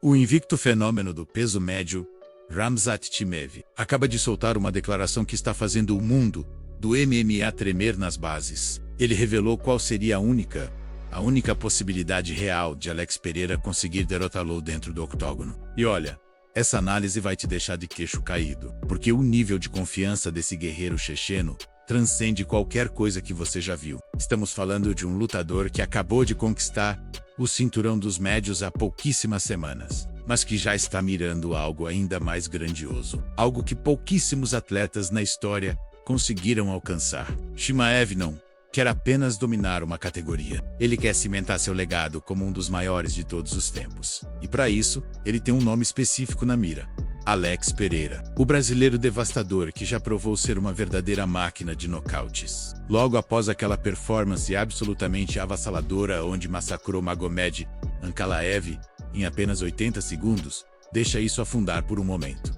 O invicto fenômeno do peso médio, Khamzat Chimaev, acaba de soltar uma declaração que está fazendo o mundo do MMA tremer nas bases. Ele revelou qual seria a única possibilidade real de Alex Pereira conseguir derrotá-lo dentro do octógono. E olha, essa análise vai te deixar de queixo caído, porque o nível de confiança desse guerreiro checheno transcende qualquer coisa que você já viu. Estamos falando de um lutador que acabou de conquistar o cinturão dos médios há pouquíssimas semanas, mas que já está mirando algo ainda mais grandioso, algo que pouquíssimos atletas na história conseguiram alcançar. Chimaev não quer apenas dominar uma categoria. Ele quer cimentar seu legado como um dos maiores de todos os tempos. E para isso, ele tem um nome específico na mira: Alex Pereira, o brasileiro devastador que já provou ser uma verdadeira máquina de nocautes. Logo após aquela performance absolutamente avassaladora onde massacrou Magomed Ankalaev em apenas 80 segundos, deixa isso afundar por um momento.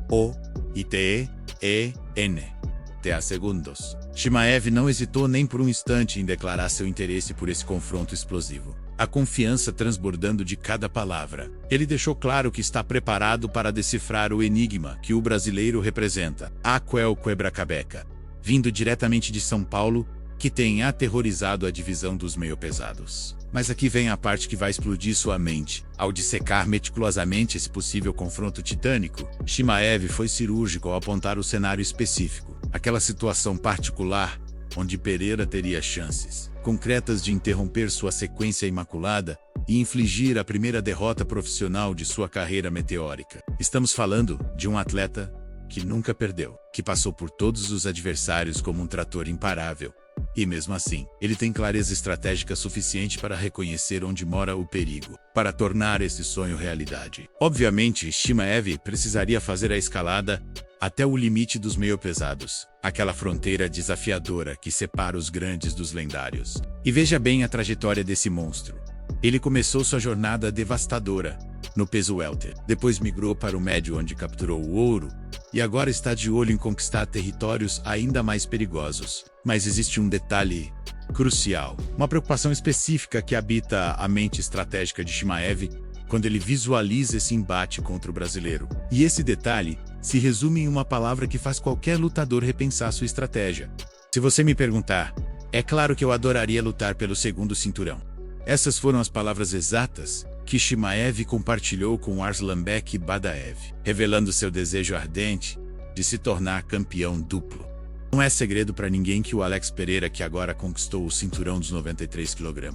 TA segundos. Chimaev não hesitou nem por um instante em declarar seu interesse por esse confronto explosivo. A confiança transbordando de cada palavra. Ele deixou claro que está preparado para decifrar o enigma que o brasileiro representa, Aquel Quebra-Cabeça, vindo diretamente de São Paulo, que tem aterrorizado a divisão dos meio-pesados. Mas aqui vem a parte que vai explodir sua mente. Ao dissecar meticulosamente esse possível confronto titânico, Chimaev foi cirúrgico ao apontar o cenário específico, aquela situação particular onde Pereira teria chances concretas de interromper sua sequência imaculada e infligir a primeira derrota profissional de sua carreira meteórica. Estamos falando de um atleta que nunca perdeu, que passou por todos os adversários como um trator imparável. E mesmo assim, ele tem clareza estratégica suficiente para reconhecer onde mora o perigo, para tornar esse sonho realidade. Obviamente, Chimaev precisaria fazer a escalada até o limite dos meio-pesados, aquela fronteira desafiadora que separa os grandes dos lendários. E veja bem a trajetória desse monstro. Ele começou sua jornada devastadora no peso welter, depois migrou para o médio onde capturou o ouro, e agora está de olho em conquistar territórios ainda mais perigosos. Mas existe um detalhe crucial, uma preocupação específica que habita a mente estratégica de Chimaev quando ele visualiza esse embate contra o brasileiro. E esse detalhe se resume em uma palavra que faz qualquer lutador repensar sua estratégia. Se você me perguntar, é claro que eu adoraria lutar pelo segundo cinturão. Essas foram as palavras exatas que Chimaev compartilhou com Arslanbek Badaev, revelando seu desejo ardente de se tornar campeão duplo. Não é segredo para ninguém que o Alex Pereira, que agora conquistou o cinturão dos 93 kg,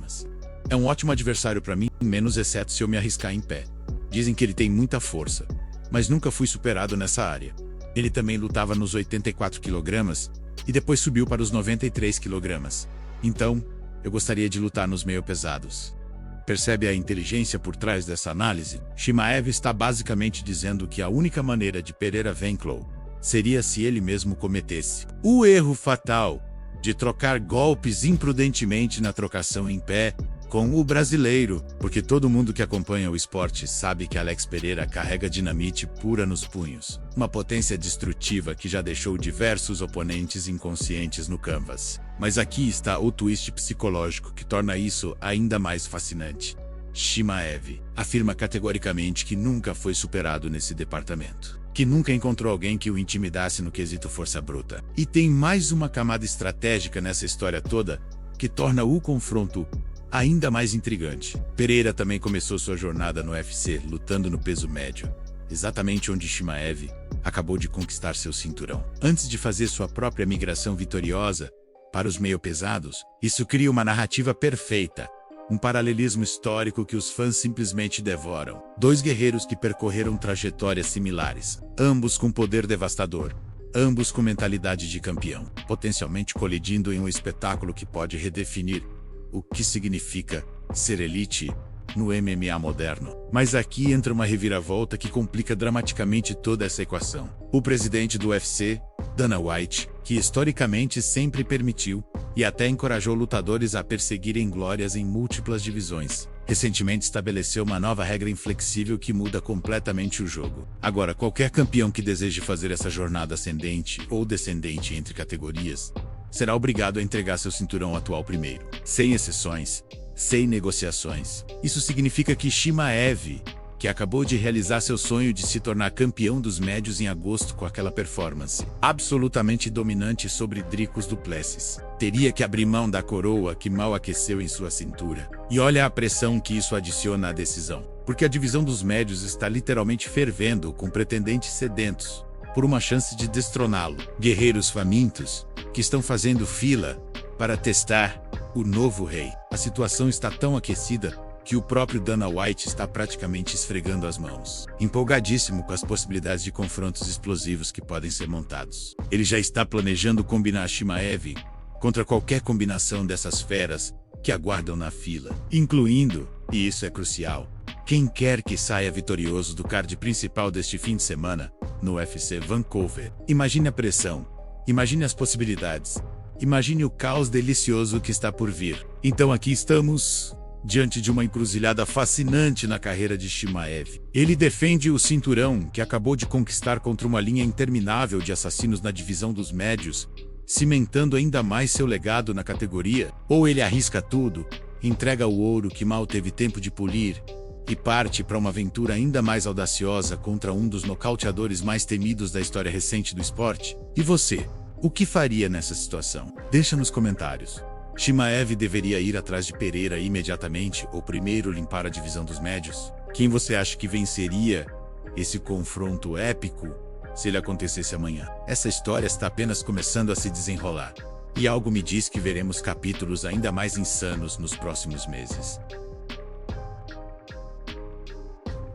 é um ótimo adversário para mim, menos exceto se eu me arriscar em pé. Dizem que ele tem muita força, mas nunca fui superado nessa área. Ele também lutava nos 84 kg e depois subiu para os 93 kg. Então, eu gostaria de lutar nos meio-pesados. Percebe a inteligência por trás dessa análise? Chimaev está basicamente dizendo que a única maneira de Pereira vainclo seria se ele mesmo cometesse o erro fatal de trocar golpes imprudentemente na trocação em pé com o brasileiro, porque todo mundo que acompanha o esporte sabe que Alex Pereira carrega dinamite pura nos punhos, uma potência destrutiva que já deixou diversos oponentes inconscientes no canvas. Mas aqui está o twist psicológico que torna isso ainda mais fascinante. Chimaev afirma categoricamente que nunca foi superado nesse departamento, que nunca encontrou alguém que o intimidasse no quesito força bruta. E tem mais uma camada estratégica nessa história toda que torna o confronto ainda mais intrigante. Pereira também começou sua jornada no UFC lutando no peso médio, exatamente onde Chimaev acabou de conquistar seu cinturão. Antes de fazer sua própria migração vitoriosa para os meio-pesados, isso cria uma narrativa perfeita, um paralelismo histórico que os fãs simplesmente devoram. Dois guerreiros que percorreram trajetórias similares, ambos com poder devastador, ambos com mentalidade de campeão, potencialmente colidindo em um espetáculo que pode redefinir o que significa ser elite no MMA moderno. Mas aqui entra uma reviravolta que complica dramaticamente toda essa equação. O presidente do UFC, Dana White, que historicamente sempre permitiu e até encorajou lutadores a perseguirem glórias em múltiplas divisões, recentemente estabeleceu uma nova regra inflexível que muda completamente o jogo. Agora, qualquer campeão que deseje fazer essa jornada ascendente ou descendente entre categorias será obrigado a entregar seu cinturão atual primeiro, sem exceções, sem negociações. Isso significa que Chimaev que acabou de realizar seu sonho de se tornar campeão dos médios em agosto com aquela performance absolutamente dominante sobre Dricus du Plessis. Teria que abrir mão da coroa que mal aqueceu em sua cintura. E olha a pressão que isso adiciona à decisão, porque a divisão dos médios está literalmente fervendo com pretendentes sedentos por uma chance de destroná-lo. Guerreiros famintos que estão fazendo fila para testar o novo rei. A situação está tão aquecida que o próprio Dana White está praticamente esfregando as mãos, empolgadíssimo com as possibilidades de confrontos explosivos que podem ser montados. Ele já está planejando combinar Chimaev contra qualquer combinação dessas feras que aguardam na fila, incluindo, e isso é crucial, quem quer que saia vitorioso do card principal deste fim de semana no UFC Vancouver. Imagine a pressão, imagine as possibilidades, imagine o caos delicioso que está por vir. Então aqui estamos diante de uma encruzilhada fascinante na carreira de Chimaev. Ele defende o cinturão que acabou de conquistar contra uma linha interminável de assassinos na divisão dos médios, cimentando ainda mais seu legado na categoria, ou ele arrisca tudo, entrega o ouro que mal teve tempo de polir e parte para uma aventura ainda mais audaciosa contra um dos nocauteadores mais temidos da história recente do esporte? E você, o que faria nessa situação? Deixa nos comentários. Chimaev deveria ir atrás de Pereira imediatamente ou primeiro limpar a divisão dos médios? Quem você acha que venceria esse confronto épico se ele acontecesse amanhã? Essa história está apenas começando a se desenrolar, e algo me diz que veremos capítulos ainda mais insanos nos próximos meses.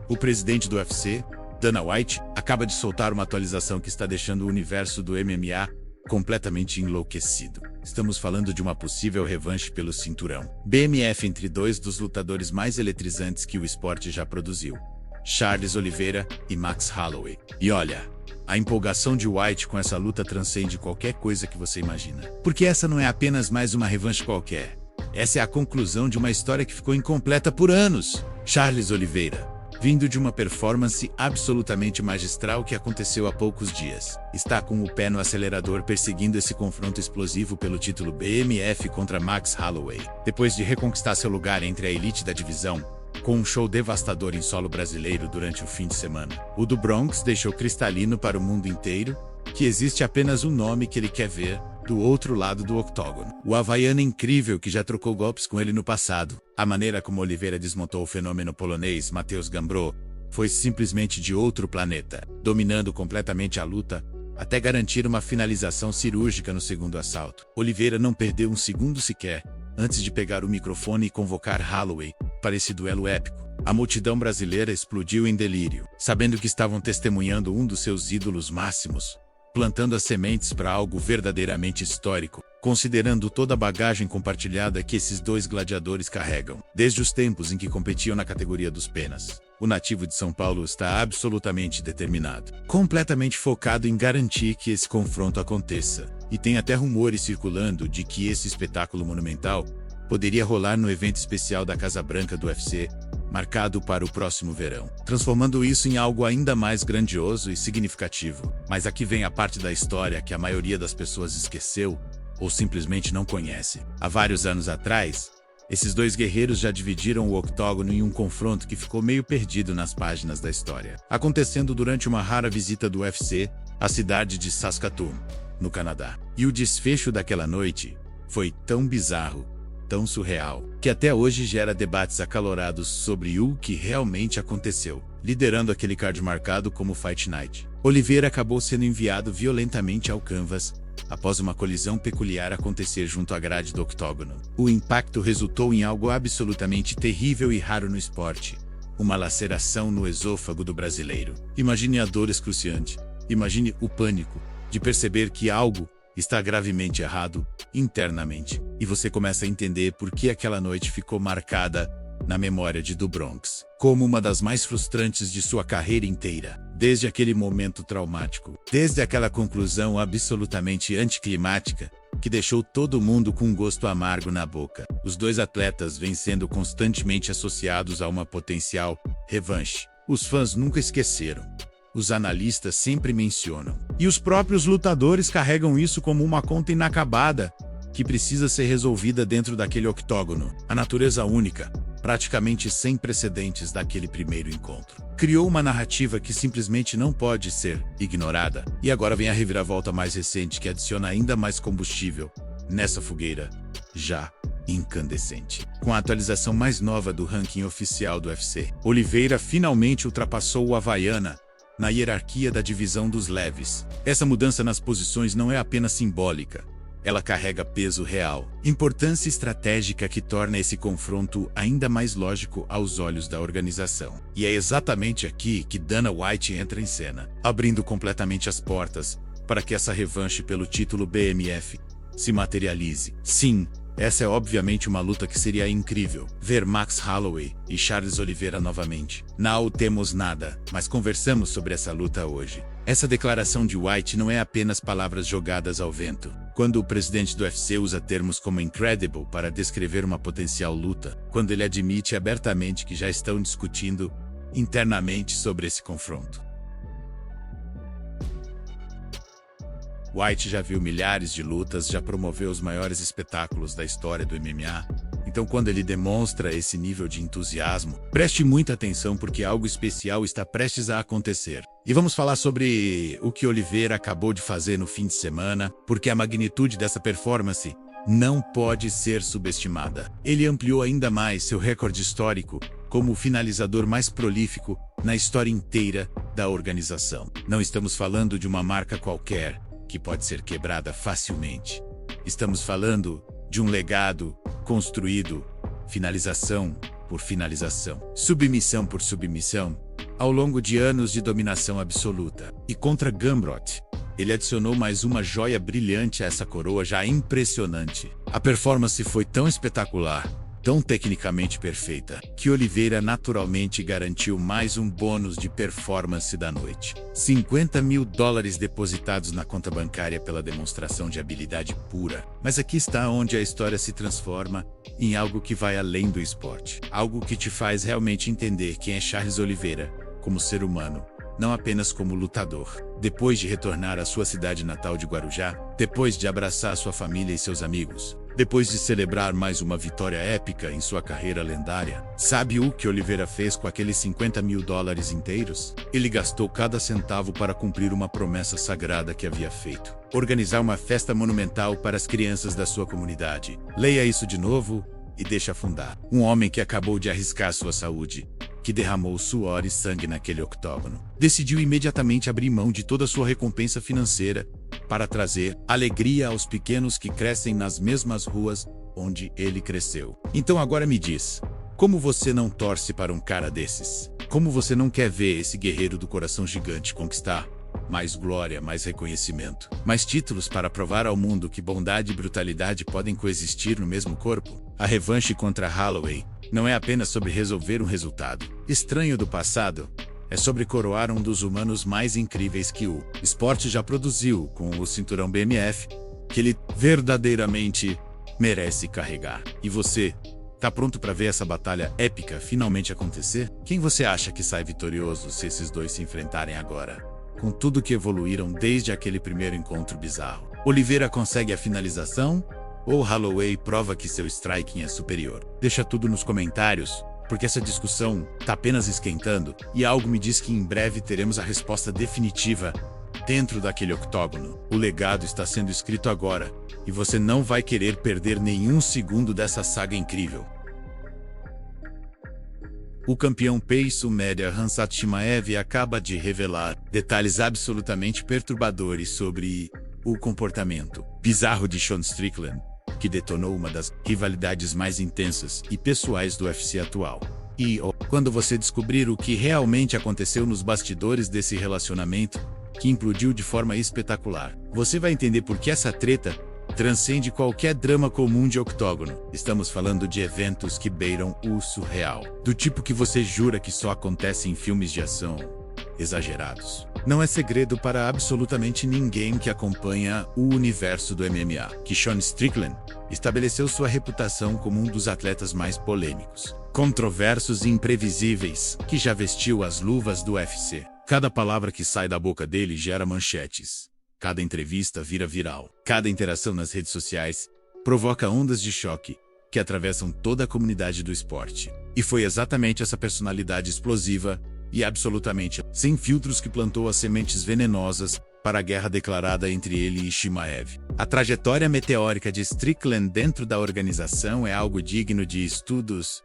O presidente do UFC, Dana White, acaba de soltar uma atualização que está deixando o universo do MMA completamente enlouquecido. Estamos falando de uma possível revanche pelo cinturão BMF entre dois dos lutadores mais eletrizantes que o esporte já produziu, Charles Oliveira e Max Holloway. E olha, a empolgação de White com essa luta transcende qualquer coisa que você imagina. Porque essa não é apenas mais uma revanche qualquer. Essa é a conclusão de uma história que ficou incompleta por anos. Charles Oliveira, vindo de uma performance absolutamente magistral que aconteceu há poucos dias, está com o pé no acelerador perseguindo esse confronto explosivo pelo título BMF contra Max Holloway, depois de reconquistar seu lugar entre a elite da divisão, com um show devastador em solo brasileiro durante o fim de semana. O do Bronx deixou cristalino para o mundo inteiro que existe apenas um nome que ele quer ver do outro lado do octógono. O havaiano incrível que já trocou golpes com ele no passado. A maneira como Oliveira desmontou o fenômeno polonês Mateusz Gamrot foi simplesmente de outro planeta, dominando completamente a luta até garantir uma finalização cirúrgica no segundo assalto. Oliveira não perdeu um segundo sequer antes de pegar o microfone e convocar Holloway para esse duelo épico. A multidão brasileira explodiu em delírio, sabendo que estavam testemunhando um dos seus ídolos máximos, plantando as sementes para algo verdadeiramente histórico, considerando toda a bagagem compartilhada que esses dois gladiadores carregam, desde os tempos em que competiam na categoria dos penas. O nativo de São Paulo está absolutamente determinado, completamente focado em garantir que esse confronto aconteça, e tem até rumores circulando de que esse espetáculo monumental poderia rolar no evento especial da Casa Branca do UFC, marcado para o próximo verão, transformando isso em algo ainda mais grandioso e significativo. Mas aqui vem a parte da história que a maioria das pessoas esqueceu ou simplesmente não conhece. Há vários anos atrás, esses dois guerreiros já dividiram o octógono em um confronto que ficou meio perdido nas páginas da história, acontecendo durante uma rara visita do UFC à cidade de Saskatoon, no Canadá. E o desfecho daquela noite foi tão bizarro, tão surreal, que até hoje gera debates acalorados sobre o que realmente aconteceu, liderando aquele card marcado como Fight Night. Oliveira acabou sendo enviado violentamente ao canvas após uma colisão peculiar acontecer junto à grade do octógono. O impacto resultou em algo absolutamente terrível e raro no esporte: uma laceração no esôfago do brasileiro. Imagine a dor excruciante, imagine o pânico de perceber que algo está gravemente errado internamente, e você começa a entender por que aquela noite ficou marcada na memória de do Bronx como uma das mais frustrantes de sua carreira inteira. Desde aquele momento traumático, desde aquela conclusão absolutamente anticlimática que deixou todo mundo com um gosto amargo na boca, os dois atletas vêm sendo constantemente associados a uma potencial revanche. Os fãs nunca esqueceram. Os analistas sempre mencionam. E os próprios lutadores carregam isso como uma conta inacabada, que precisa ser resolvida dentro daquele octógono. A natureza única, praticamente sem precedentes daquele primeiro encontro. Criou uma narrativa que simplesmente não pode ser ignorada. E agora vem a reviravolta mais recente que adiciona ainda mais combustível nessa fogueira já incandescente. Com a atualização mais nova do ranking oficial do UFC, Oliveira finalmente ultrapassou o Havaiana na hierarquia da divisão dos leves. Essa mudança nas posições não é apenas simbólica. Ela carrega peso real, importância estratégica que torna esse confronto ainda mais lógico aos olhos da organização. E é exatamente aqui que Dana White entra em cena, abrindo completamente as portas para que essa revanche pelo título BMF se materialize. Sim, essa é obviamente uma luta que seria incrível, ver Max Holloway e Charles Oliveira novamente. Não temos nada, mas conversamos sobre essa luta hoje. Essa declaração de White não é apenas palavras jogadas ao vento. Quando o presidente do UFC usa termos como incredible para descrever uma potencial luta, quando ele admite abertamente que já estão discutindo internamente sobre esse confronto. White já viu milhares de lutas, já promoveu os maiores espetáculos da história do MMA. Então, quando ele demonstra esse nível de entusiasmo, preste muita atenção porque algo especial está prestes a acontecer. E vamos falar sobre o que Oliveira acabou de fazer no fim de semana, porque a magnitude dessa performance não pode ser subestimada. Ele ampliou ainda mais seu recorde histórico como o finalizador mais prolífico na história inteira da organização. Não estamos falando de uma marca qualquer, que pode ser quebrada facilmente. Estamos falando de um legado construído, finalização por finalização, submissão por submissão, ao longo de anos de dominação absoluta. E contra Gamrot, ele adicionou mais uma joia brilhante a essa coroa já impressionante. A performance foi tão espetacular, tão tecnicamente perfeita, que Oliveira naturalmente garantiu mais um bônus de performance da noite. $50 mil depositados na conta bancária pela demonstração de habilidade pura. Mas aqui está onde a história se transforma em algo que vai além do esporte. Algo que te faz realmente entender quem é Charles Oliveira, como ser humano, não apenas como lutador. Depois de retornar à sua cidade natal de Guarujá, depois de abraçar sua família e seus amigos, depois de celebrar mais uma vitória épica em sua carreira lendária, sabe o que Oliveira fez com aqueles $50 mil inteiros? Ele gastou cada centavo para cumprir uma promessa sagrada que havia feito: organizar uma festa monumental para as crianças da sua comunidade. Leia isso de novo e deixe afundar. Um homem que acabou de arriscar sua saúde, que derramou suor e sangue naquele octógono, decidiu imediatamente abrir mão de toda a sua recompensa financeira para trazer alegria aos pequenos que crescem nas mesmas ruas onde ele cresceu. Então agora me diz, como você não torce para um cara desses? Como você não quer ver esse guerreiro do coração gigante conquistar mais glória, mais reconhecimento, mais títulos para provar ao mundo que bondade e brutalidade podem coexistir no mesmo corpo? A revanche contra Holloway não é apenas sobre resolver um resultado estranho do passado, é sobre coroar um dos humanos mais incríveis que o esporte já produziu com o cinturão BMF, que ele verdadeiramente merece carregar. E você, tá pronto para ver essa batalha épica finalmente acontecer? Quem você acha que sai vitorioso se esses dois se enfrentarem agora? Com tudo que evoluíram desde aquele primeiro encontro bizarro, Oliveira consegue a finalização? Ou Holloway prova que seu striking é superior? Deixa tudo nos comentários, porque essa discussão tá apenas esquentando, e algo me diz que em breve teremos a resposta definitiva dentro daquele octógono. O legado está sendo escrito agora, e você não vai querer perder nenhum segundo dessa saga incrível. O campeão peso média Khamzat Chimaev acaba de revelar detalhes absolutamente perturbadores sobre o comportamento bizarro de Sean Strickland, que detonou uma das rivalidades mais intensas e pessoais do UFC atual. E quando você descobrir o que realmente aconteceu nos bastidores desse relacionamento, que implodiu de forma espetacular, você vai entender por que essa treta transcende qualquer drama comum de octógono. Estamos falando de eventos que beiram o surreal, do tipo que você jura que só acontece em filmes de ação exagerados. Não é segredo para absolutamente ninguém que acompanha o universo do MMA que Sean Strickland estabeleceu sua reputação como um dos atletas mais polêmicos, controversos e imprevisíveis que já vestiu as luvas do UFC. Cada palavra que sai da boca dele gera manchetes. Cada entrevista vira viral. Cada interação nas redes sociais provoca ondas de choque que atravessam toda a comunidade do esporte. E foi exatamente essa personalidade explosiva e absolutamente sem filtros que plantou as sementes venenosas para a guerra declarada entre ele e Chimaev. A trajetória meteórica de Strickland dentro da organização é algo digno de estudos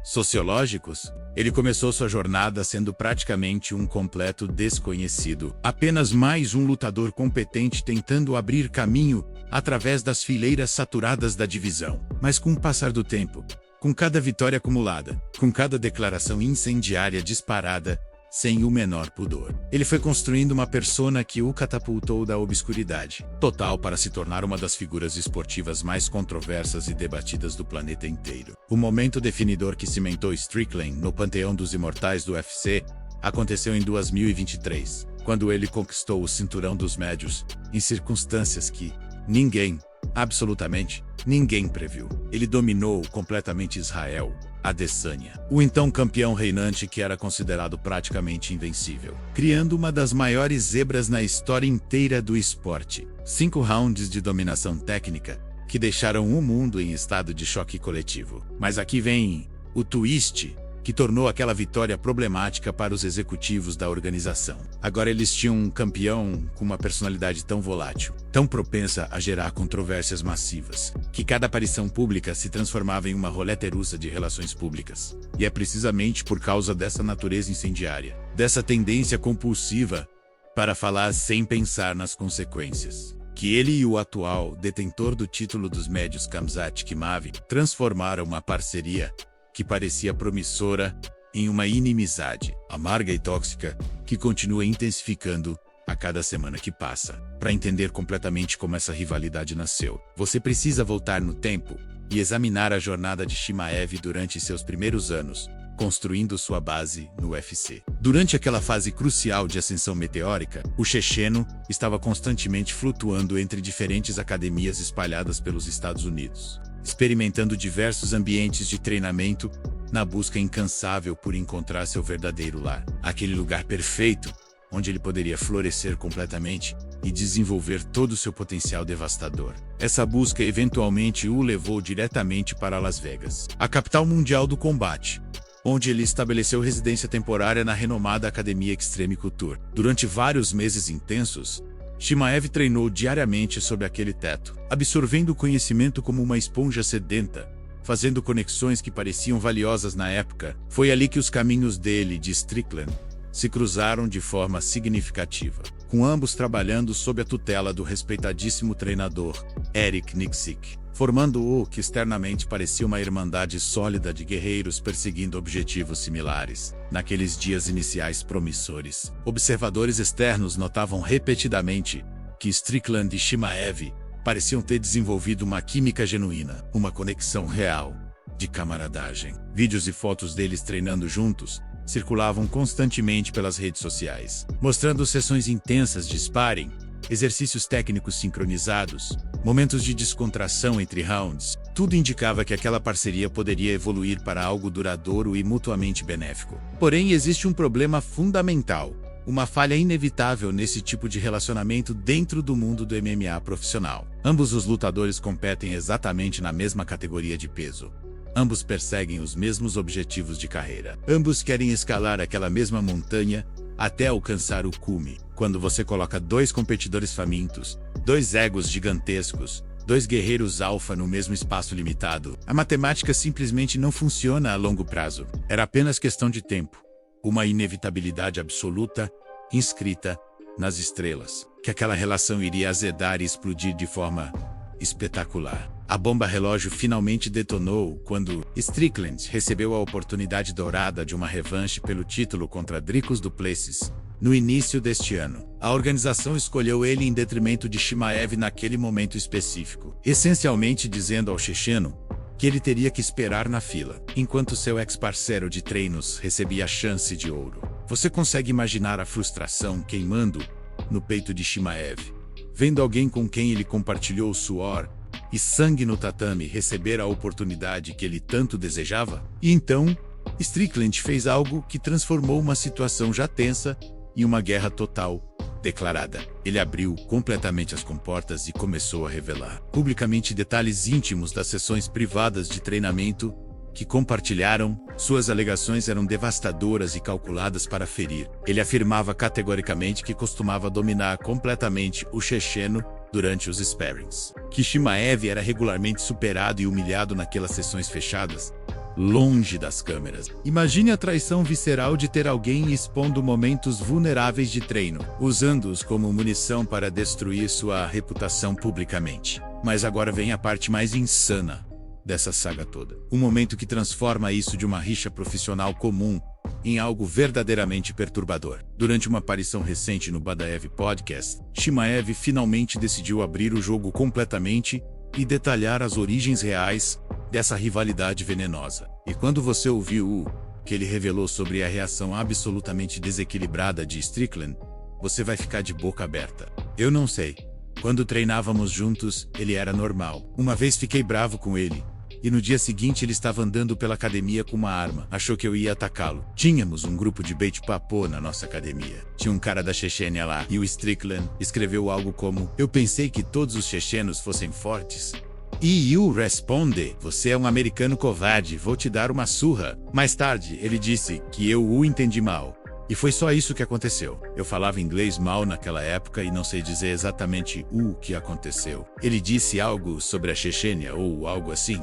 sociológicos. Ele começou sua jornada sendo praticamente um completo desconhecido, apenas mais um lutador competente tentando abrir caminho através das fileiras saturadas da divisão. Mas com o passar do tempo, com cada vitória acumulada, com cada declaração incendiária disparada, sem o menor pudor, ele foi construindo uma persona que o catapultou da obscuridade total para se tornar uma das figuras esportivas mais controversas e debatidas do planeta inteiro. O momento definidor que cimentou Strickland no panteão dos imortais do UFC aconteceu em 2023, quando ele conquistou o cinturão dos médios, em circunstâncias que ninguém, absolutamente ninguém previu. Ele dominou completamente Israel Adesanya, o então campeão reinante que era considerado praticamente invencível, criando uma das maiores zebras na história inteira do esporte. 5 rounds de dominação técnica que deixaram o mundo em estado de choque coletivo. Mas aqui vem o twist que tornou aquela vitória problemática para os executivos da organização. Agora eles tinham um campeão com uma personalidade tão volátil, tão propensa a gerar controvérsias massivas, que cada aparição pública se transformava em uma roleta russa de relações públicas. E é precisamente por causa dessa natureza incendiária, dessa tendência compulsiva para falar sem pensar nas consequências, que ele e o atual detentor do título dos médios Khamzat Chimaev transformaram uma parceria que parecia promissora em uma inimizade amarga e tóxica que continua intensificando a cada semana que passa. Para entender completamente como essa rivalidade nasceu, você precisa voltar no tempo e examinar a jornada de Chimaev durante seus primeiros anos, construindo sua base no UFC. Durante aquela fase crucial de ascensão meteórica, o checheno estava constantemente flutuando entre diferentes academias espalhadas pelos Estados Unidos, experimentando diversos ambientes de treinamento na busca incansável por encontrar seu verdadeiro lar, aquele lugar perfeito onde ele poderia florescer completamente e desenvolver todo o seu potencial devastador. Essa busca eventualmente o levou diretamente para Las Vegas, a capital mundial do combate, onde ele estabeleceu residência temporária na renomada Academia Extreme Couture. Durante vários meses intensos, Chimaev treinou diariamente sob aquele teto, absorvendo o conhecimento como uma esponja sedenta, fazendo conexões que pareciam valiosas na época. Foi ali que os caminhos dele e de Strickland se cruzaram de forma significativa, com ambos trabalhando sob a tutela do respeitadíssimo treinador Eric Nicksick, formando o que externamente parecia uma irmandade sólida de guerreiros perseguindo objetivos similares. Naqueles dias iniciais promissores, observadores externos notavam repetidamente que Strickland e Chimaev pareciam ter desenvolvido uma química genuína, uma conexão real, de camaradagem. Vídeos e fotos deles treinando juntos circulavam constantemente pelas redes sociais, mostrando sessões intensas de sparring, exercícios técnicos sincronizados, momentos de descontração entre rounds. Tudo indicava que aquela parceria poderia evoluir para algo duradouro e mutuamente benéfico. Porém, existe um problema fundamental, uma falha inevitável nesse tipo de relacionamento dentro do mundo do MMA profissional. Ambos os lutadores competem exatamente na mesma categoria de peso. Ambos perseguem os mesmos objetivos de carreira. Ambos querem escalar aquela mesma montanha até alcançar o cume. Quando você coloca 2 competidores famintos, 2 egos gigantescos, 2 guerreiros alfa no mesmo espaço limitado, a matemática simplesmente não funciona a longo prazo. Era apenas questão de tempo. Uma inevitabilidade absoluta, inscrita nas estrelas, que aquela relação iria azedar e explodir de forma espetacular. A bomba relógio finalmente detonou quando Strickland recebeu a oportunidade dourada de uma revanche pelo título contra Dricus du Plessis. No início deste ano, a organização escolheu ele em detrimento de Chimaev naquele momento específico, essencialmente dizendo ao checheno que ele teria que esperar na fila, enquanto seu ex-parceiro de treinos recebia a chance de ouro. Você consegue imaginar a frustração queimando no peito de Chimaev, vendo alguém com quem ele compartilhou suor e sangue no tatame receber a oportunidade que ele tanto desejava? E então, Strickland fez algo que transformou uma situação já tensa em uma guerra total declarada. Ele abriu completamente as comportas e começou a revelar publicamente detalhes íntimos das sessões privadas de treinamento que compartilharam. Suas alegações eram devastadoras e calculadas para ferir. Ele afirmava categoricamente que costumava dominar completamente o checheno durante os sparrings, que Chimaev era regularmente superado e humilhado naquelas sessões fechadas, longe das câmeras. Imagine a traição visceral de ter alguém expondo momentos vulneráveis de treino, usando-os como munição para destruir sua reputação publicamente. Mas agora vem a parte mais insana dessa saga toda. Um momento que transforma isso de uma rixa profissional comum em algo verdadeiramente perturbador. Durante uma aparição recente no Badaev Podcast, Chimaev finalmente decidiu abrir o jogo completamente e detalhar as origens reais dessa rivalidade venenosa. E quando você ouviu o que ele revelou sobre a reação absolutamente desequilibrada de Strickland, você vai ficar de boca aberta. Eu não sei. Quando treinávamos juntos, ele era normal. Uma vez fiquei bravo com ele, e no dia seguinte ele estava andando pela academia com uma arma. Achou que eu ia atacá-lo. Tínhamos um grupo de bate-papo na nossa academia. Tinha um cara da Chechênia lá, e o Strickland escreveu algo como: "Eu pensei que todos os chechenos fossem fortes." E eu responde: "Você é um americano covarde, vou te dar uma surra." Mais tarde, ele disse que eu o entendi mal. E foi só isso que aconteceu. Eu falava inglês mal naquela época e não sei dizer exatamente o que aconteceu. Ele disse algo sobre a Chechênia ou algo assim.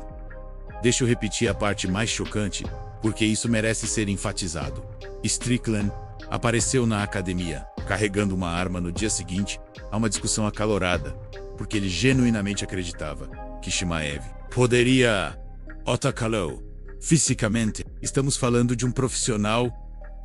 Deixa eu repetir a parte mais chocante, porque isso merece ser enfatizado. Strickland apareceu na academia, carregando uma arma no dia seguinte a uma discussão acalorada, porque ele genuinamente acreditava que Chimaev poderia atacá-lo fisicamente. Estamos falando de um profissional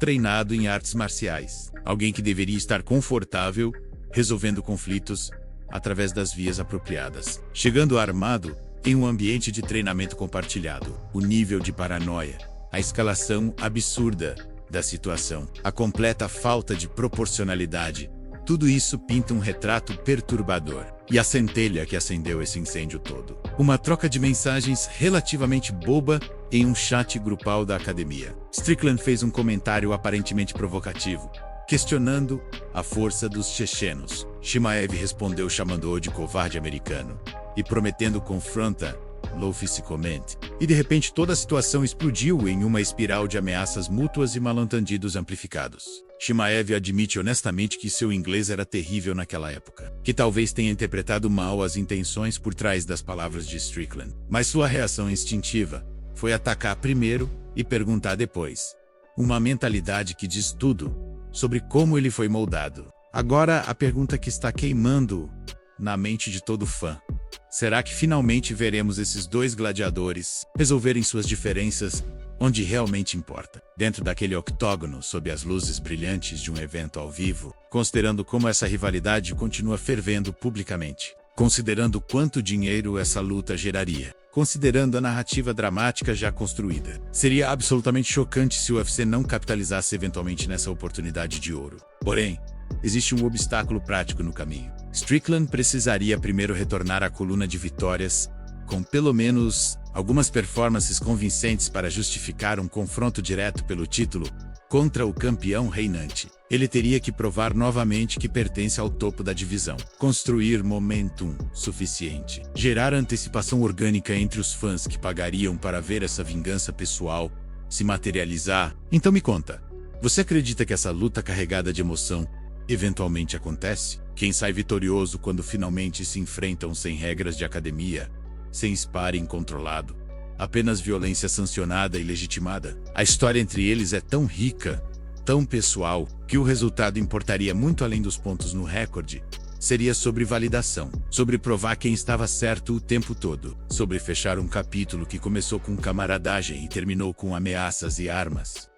treinado em artes marciais, alguém que deveria estar confortável resolvendo conflitos através das vias apropriadas. Chegando armado em um ambiente de treinamento compartilhado, o nível de paranoia, a escalação absurda da situação, a completa falta de proporcionalidade, tudo isso pinta um retrato perturbador. E a centelha que acendeu esse incêndio todo. Uma troca de mensagens relativamente boba em um chat grupal da academia. Strickland fez um comentário aparentemente provocativo, questionando a força dos chechenos. Chimaev respondeu chamando-o de covarde americano e prometendo confronta-lo fisicamente. E de repente toda a situação explodiu em uma espiral de ameaças mútuas e mal-entendidos amplificados. Chimaev admite honestamente que seu inglês era terrível naquela época, que talvez tenha interpretado mal as intenções por trás das palavras de Strickland. Mas sua reação instintiva foi atacar primeiro e perguntar depois. Uma mentalidade que diz tudo sobre como ele foi moldado. Agora a pergunta que está queimando na mente de todo fã. Será que finalmente veremos esses dois gladiadores resolverem suas diferenças onde realmente importa? Dentro daquele octógono, sob as luzes brilhantes de um evento ao vivo, considerando como essa rivalidade continua fervendo publicamente, considerando quanto dinheiro essa luta geraria, considerando a narrativa dramática já construída. Seria absolutamente chocante se o UFC não capitalizasse eventualmente nessa oportunidade de ouro. Porém, existe um obstáculo prático no caminho. Strickland precisaria primeiro retornar à coluna de vitórias, com pelo menos algumas performances convincentes para justificar um confronto direto pelo título contra o campeão reinante. Ele teria que provar novamente que pertence ao topo da divisão, construir momentum suficiente, gerar antecipação orgânica entre os fãs que pagariam para ver essa vingança pessoal se materializar. Então me conta, você acredita que essa luta carregada de emoção eventualmente acontece? Quem sai vitorioso quando finalmente se enfrentam sem regras de academia, sem sparring controlado, apenas violência sancionada e legitimada? A história entre eles é tão rica, tão pessoal, que o resultado importaria muito além dos pontos no recorde. Seria sobre validação, sobre provar quem estava certo o tempo todo, sobre fechar um capítulo que começou com camaradagem e terminou com ameaças e armas.